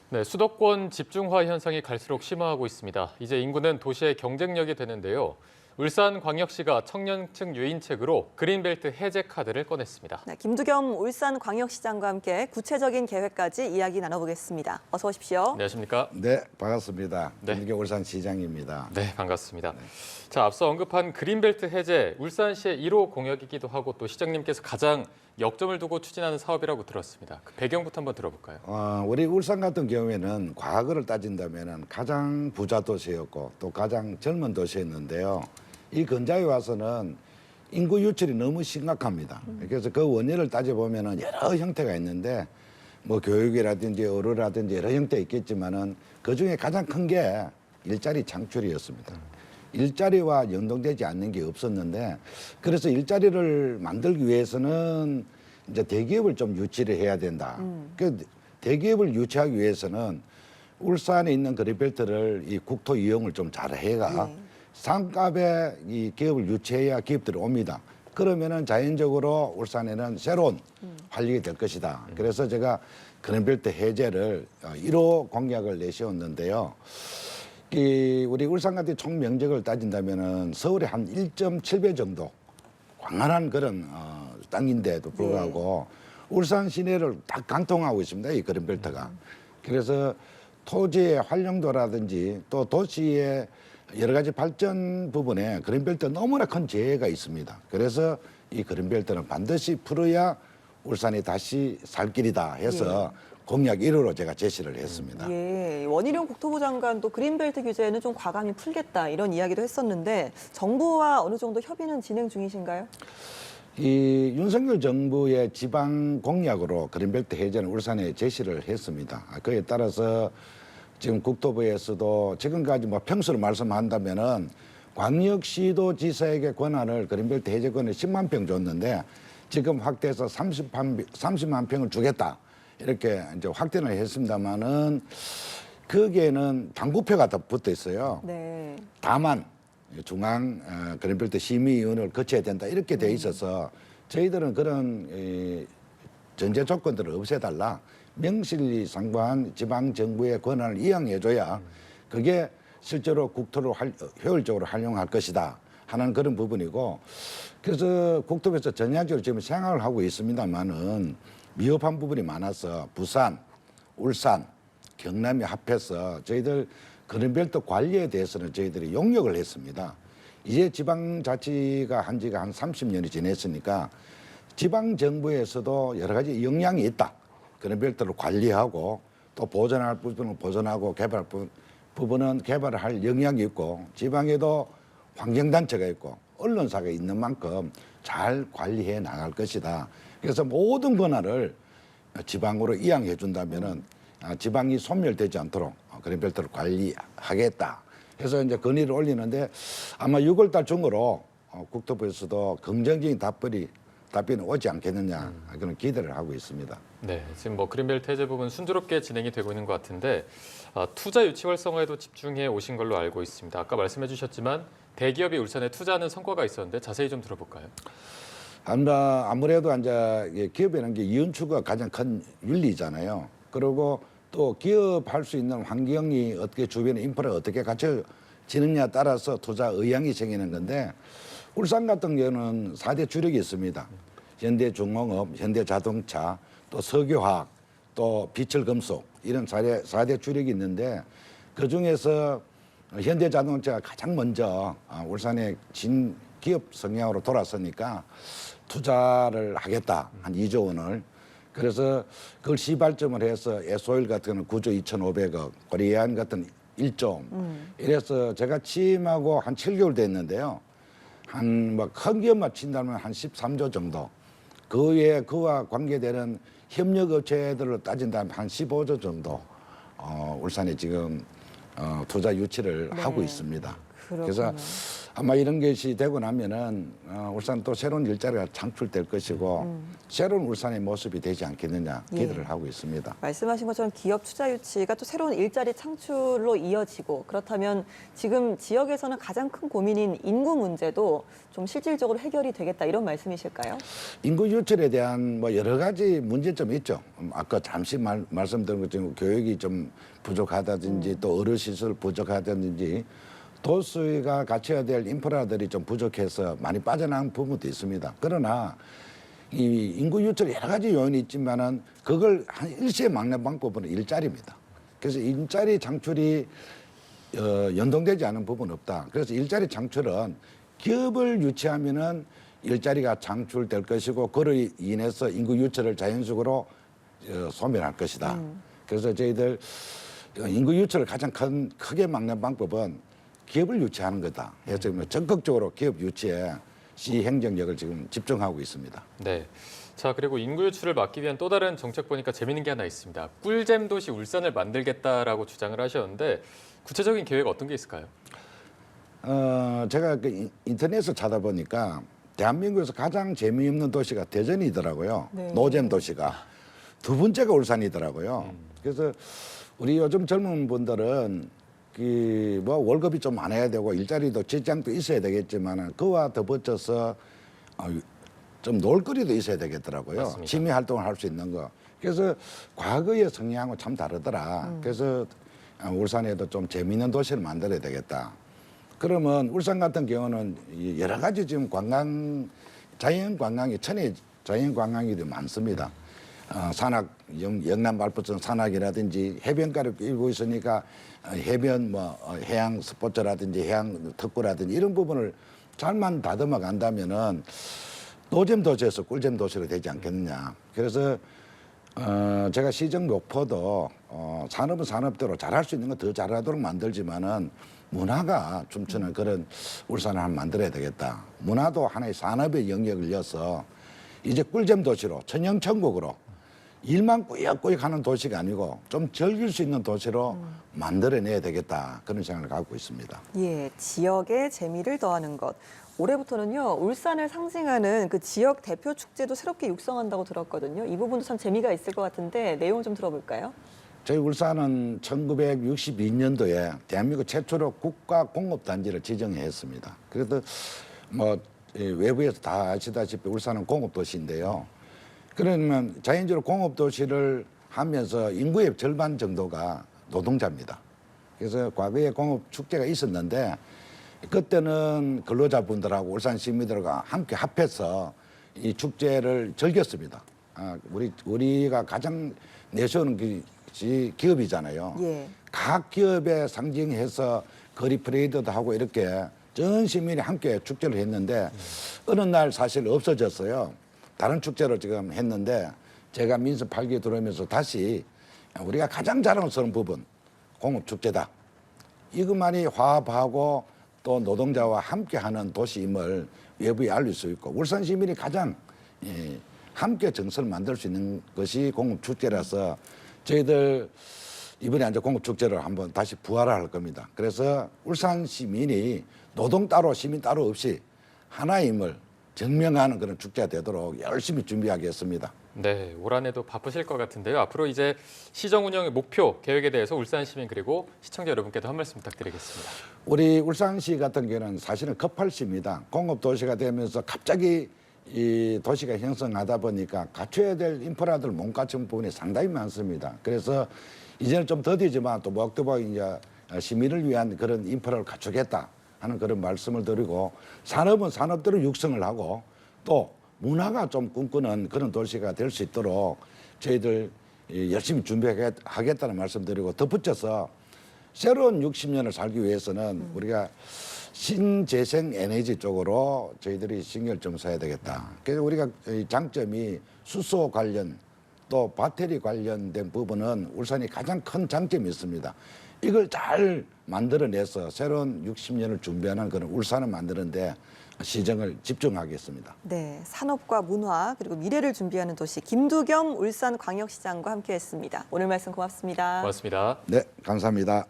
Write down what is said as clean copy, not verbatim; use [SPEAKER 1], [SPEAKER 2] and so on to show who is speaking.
[SPEAKER 1] 네, 수도권 집중화 현상이 갈수록 심화하고 있습니다. 이제 인구는 도시의 경쟁력이 되는데요. 울산광역시가 청년층 유인책으로 그린벨트 해제 카드를 꺼냈습니다.
[SPEAKER 2] 네, 김두겸 울산광역시장과 함께 구체적인 계획까지 이야기 나눠보겠습니다. 어서 오십시오.
[SPEAKER 1] 안녕하십니까?
[SPEAKER 3] 네, 반갑습니다.
[SPEAKER 1] 네.
[SPEAKER 3] 김두겸 울산시장입니다.
[SPEAKER 1] 네, 반갑습니다. 자, 앞서 언급한 그린벨트 해제, 울산시의 1호 공약이기도 하고 또 시장님께서 가장 역점을 두고 추진하는 사업이라고 들었습니다. 그 배경부터 한번 들어볼까요?
[SPEAKER 3] 우리 울산 같은 경우에는 과거를 따진다면 가장 부자 도시였고 또 가장 젊은 도시였는데요. 이 근자에 와서는 인구 유출이 너무 심각합니다. 그래서 그 원인을 따져보면 여러 형태가 있는데 뭐 교육이라든지 의료라든지 여러 형태 있겠지만은 그중에 가장 큰 게 일자리 창출이었습니다. 일자리와 연동되지 않는 게 없었는데 그래서 일자리를 만들기 위해서는 이제 대기업을 좀 유치를 해야 된다. 그 대기업을 유치하기 위해서는 울산에 있는 그린벨트를 이 국토 이용을 좀 잘해가 상값에 이 기업을 유치해야 기업들이 옵니다. 그러면은 자연적으로 울산에는 새로운 활력이 될 것이다. 그래서 제가 그린벨트 해제를 1호 공약을 내세웠는데요. 우리 울산 같은 총 면적을 따진다면은 서울의 한 1.7배 정도 광활한 그런 땅인데도 불구하고 울산 시내를 딱 관통하고 있습니다. 이 그린벨트가. 그래서 토지의 활용도라든지 또 도시의 여러 가지 발전 부분에 그린벨트 너무나 큰 재해가 있습니다. 그래서 이 그린벨트는 반드시 풀어야 울산이 다시 살 길이다 해서 공약 1호로 제가 제시를 했습니다.
[SPEAKER 2] 예, 원희룡 국토부 장관도 그린벨트 규제는 좀 과감히 풀겠다 이런 이야기도 했었는데 정부와 어느 정도 협의는 진행 중이신가요?
[SPEAKER 3] 이 윤석열 정부의 지방 공약으로 그린벨트 해제는 울산에 제시를 했습니다. 그에 따라서 지금 국토부에서도 지금까지 뭐 평수로 말씀한다면은 광역시도 지사에게 권한을 그린벨트 해제권을 10만 평 줬는데 지금 확대해서 30만 평을 주겠다. 이렇게 이제 확대를 했습니다만은 거기에는 당구표가 더 붙어 있어요.
[SPEAKER 2] 네.
[SPEAKER 3] 다만 중앙 그린벨트 심의위원회를 거쳐야 된다 이렇게 돼 있어서 저희들은 그런 전제 조건들을 없애달라 명실히 상부한 지방 정부의 권한을 이양해줘야 그게 실제로 국토를 효율적으로 활용할 것이다 하는 그런 부분이고 그래서 국토부에서 전향적으로 지금 생각을 하고 있습니다만은 미흡한 부분이 많아서 부산, 울산, 경남이 합해서 저희들 그린벨트 관리에 대해서는 저희들이 용역을 했습니다. 이제 지방자치가 한 지가 한 30년이 지났으니까 지방정부에서도 여러 가지 역량이 있다. 그린벨트를 관리하고 또 보존할 부분은 보존하고 개발할 부분은 개발을 할 역량이 있고 지방에도 환경단체가 있고 언론사가 있는 만큼 잘 관리해 나갈 것이다. 그래서 모든 권한을 지방으로 이양해 준다면은 지방이 소멸되지 않도록 그린벨트를 관리하겠다. 해서 이제 건의를 올리는데 아마 6월달 중으로 국토부에서도 긍정적인 답변이 오지 않겠느냐 그런 기대를 하고 있습니다.
[SPEAKER 1] 네, 지금 뭐 그린벨트 해제 부분 순조롭게 진행이 되고 있는 것 같은데 투자 유치 활성화에도 집중해 오신 걸로 알고 있습니다. 아까 말씀해 주셨지만 대기업이 울산에 투자하는 성과가 있었는데 자세히 좀 들어볼까요?
[SPEAKER 3] 아무래도 이제 기업이라는 게 이윤추가 가장 큰 윤리잖아요. 그리고 또 기업할 수 있는 환경이 어떻게 주변의 인프라가 어떻게 갖춰지느냐에 따라서 투자 의향이 생기는 건데 울산 같은 경우는 4대 주력이 있습니다. 현대중공업, 현대자동차, 또 석유화학, 또 비철금속 이런 4대 주력이 있는데 그중에서 현대자동차가 가장 먼저 울산의 진기업 성향으로 돌아서니까 투자를 하겠다. 한 2조 원을. 그래서 그걸 시발점을 해서 에소일 같은 경우는 9조 2,500억, 코리안 같은 1조. 이래서 제가 취임하고 한 7개월 됐는데요. 한 뭐 큰 기업만 친다면 한 13조 정도. 그 외에 그와 관계되는 협력업체들로 따진다면 한 15조 정도 울산에 지금 투자 유치를 하고 있습니다. 그래서 아마 이런 것이 되고 나면은 울산 또 새로운 일자리가 창출될 것이고 새로운 울산의 모습이 되지 않겠느냐 기대를 하고 있습니다.
[SPEAKER 2] 말씀하신 것처럼 기업 투자 유치가 또 새로운 일자리 창출로 이어지고 그렇다면 지금 지역에서는 가장 큰 고민인 인구 문제도 좀 실질적으로 해결이 되겠다 이런 말씀이실까요?
[SPEAKER 3] 인구 유출에 대한 뭐 여러 가지 문제점이 있죠. 아까 잠시 말씀드린 것처럼 교육이 좀 부족하다든지 또 의료시설 부족하다든지 도시가 갖춰야 될 인프라들이 좀 부족해서 많이 빠져나간 부분도 있습니다. 그러나 이 인구 유출 여러 가지 요인이 있지만은 그걸 한 일시에 막는 방법은 일자리입니다. 그래서 일자리 창출이 연동되지 않은 부분은 없다. 그래서 일자리 창출은 기업을 유치하면은 일자리가 창출될 것이고 그로 인해서 인구 유출을 자연적으로 소멸할 것이다. 그래서 저희들 인구 유출을 가장 크게 막는 방법은 기업을 유치하는 거다. 그래서 적극적으로 기업 유치에 시 행정력을 지금 집중하고 있습니다.
[SPEAKER 1] 네. 자, 그리고 인구 유출을 막기 위한 또 다른 정책 보니까 재밌는 게 하나 있습니다. 꿀잼 도시 울산을 만들겠다라고 주장을 하셨는데 구체적인 계획 어떤 게 있을까요?
[SPEAKER 3] 제가 그 인터넷에서 찾아보니까 대한민국에서 가장 재미없는 도시가 대전이더라고요.
[SPEAKER 2] 네.
[SPEAKER 3] 노잼 도시가. 두 번째가 울산이더라고요. 그래서 우리 요즘 젊은 분들은 뭐 월급이 좀 많아야 되고 일자리도 직장도 있어야 되겠지만 그와 더붙여서 좀 놀거리도 있어야 되겠더라고요.
[SPEAKER 1] 맞습니다.
[SPEAKER 3] 취미 활동을 할 수 있는 거. 그래서 과거의 성향하고 참 다르더라. 그래서 울산에도 좀 재미있는 도시를 만들어야 되겠다. 그러면 울산 같은 경우는 여러 가지 지금 자연 관광이 천혜 자연 관광이 많습니다. 산악 영남 발포성 산악이라든지 해변가를 끼고 있으니까 해변 뭐 해양 스포츠라든지 해양 특구라든지 이런 부분을 잘만 다듬어 간다면은 노잼 도시에서 꿀잼 도시로 되지 않겠느냐. 그래서 제가 시정 목표도 산업은 산업대로 잘할 수 있는 거 더 잘하도록 만들지만은 문화가 춤추는 그런 울산을 한번 만들어야 되겠다. 문화도 하나의 산업의 영역을 이어서 이제 꿀잼 도시로 천연천국으로 일만 꾸역꾸역 하는 도시가 아니고 좀 즐길 수 있는 도시로 만들어내야 되겠다. 그런 생각을 갖고 있습니다.
[SPEAKER 2] 예, 지역의 재미를 더하는 것. 올해부터는요, 울산을 상징하는 그 지역 대표 축제도 새롭게 육성한다고 들었거든요. 이 부분도 참 재미가 있을 것 같은데 내용 좀 들어볼까요?
[SPEAKER 3] 저희 울산은 1962년도에 대한민국 최초로 국가공업단지를 지정했습니다. 그래도 뭐 외부에서 다 아시다시피 울산은 공업도시인데요. 그러면 자연적으로 공업도시를 하면서 인구의 절반 정도가 노동자입니다. 그래서 과거에 공업축제가 있었는데 그때는 근로자분들하고 울산 시민들과 함께 합해서 이 축제를 즐겼습니다. 우리가 가장 내세우는 것이 기업이잖아요.
[SPEAKER 2] 예.
[SPEAKER 3] 각 기업에 상징해서 거리 프레이드도 하고 이렇게 전 시민이 함께 축제를 했는데 어느 날 사실 없어졌어요. 다른 축제로 지금 했는데 제가 민서 8기에 들어오면서 다시 우리가 가장 자랑스러운 부분 공업축제다. 이것만이 화합하고 또 노동자와 함께하는 도시임을 외부에 알릴 수 있고 울산 시민이 가장 함께 정서를 만들 수 있는 것이 공업축제라서 저희들 이번에 이제 공업축제를 한번 다시 부활할 겁니다. 그래서 울산 시민이 노동 따로 시민 따로 없이 하나임을 증명하는 그런 축제가 되도록 열심히 준비하겠습니다.
[SPEAKER 1] 네, 올 한해도 바쁘실 것 같은데요. 앞으로 이제 시정 운영의 목표, 계획에 대해서 울산 시민 그리고 시청자 여러분께도 한 말씀 부탁드리겠습니다.
[SPEAKER 3] 우리 울산시 같은 경우는 사실은 급할시입니다. 공업도시가 되면서 갑자기 이 도시가 형성하다 보니까 갖춰야 될 인프라들 못 갖춘 부분이 상당히 많습니다. 그래서 이제는 좀 더디지만 또 목도박 이제 시민을 위한 그런 인프라를 갖추겠다 하는 그런 말씀을 드리고 산업은 산업대로 육성을 하고 또 문화가 좀 꿈꾸는 그런 도시가 될 수 있도록 저희들 열심히 준비하겠다는 말씀드리고 덧붙여서 새로운 60년을 살기 위해서는 우리가 신재생 에너지 쪽으로 저희들이 신경을 좀 써야 되겠다. 그래서 우리가 장점이 수소 관련 또 배터리 관련된 부분은 울산이 가장 큰 장점이 있습니다. 이걸 잘 만들어내서 새로운 60년을 준비하는 그런 울산을 만드는데 시정을 집중하겠습니다.
[SPEAKER 2] 네, 산업과 문화 그리고 미래를 준비하는 도시 김두겸 울산광역시장과 함께했습니다. 오늘 말씀 고맙습니다.
[SPEAKER 1] 고맙습니다.
[SPEAKER 3] 네, 감사합니다.